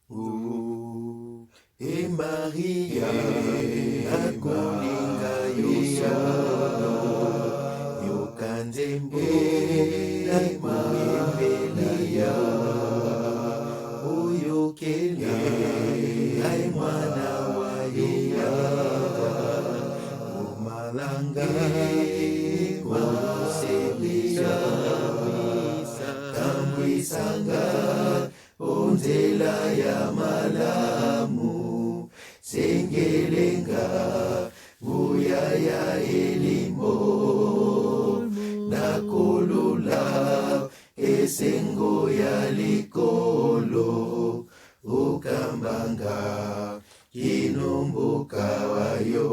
Oh, e Maria, nakolinga yosono, yokanzembo, nakoyembela ya. Oyokele, ai mwana wa ya. Omalanga, koselisha, tambwisanga, onzela ya malamu, sengelenga, buya ya elimo, nakolula, esengo ya likolo, ukambanga, kinomboka wayo,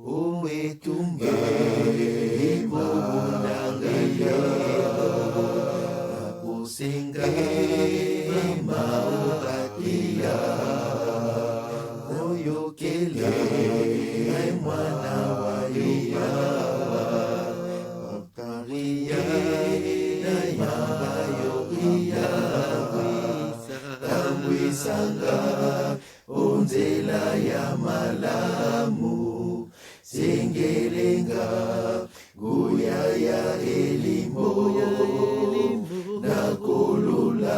umwetumba, imabunanga nakusenga, maobatia, oyokele, ai mwana wayo Maria, na yamba yokia, tambwisanga, onzela ya malamu, sengelenga, guya ya elimo, nakolula,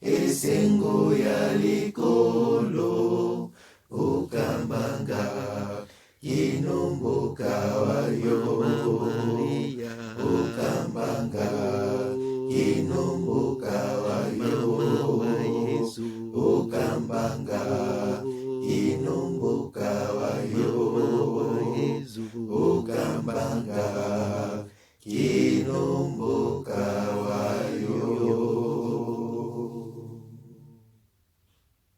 esengo ya liko.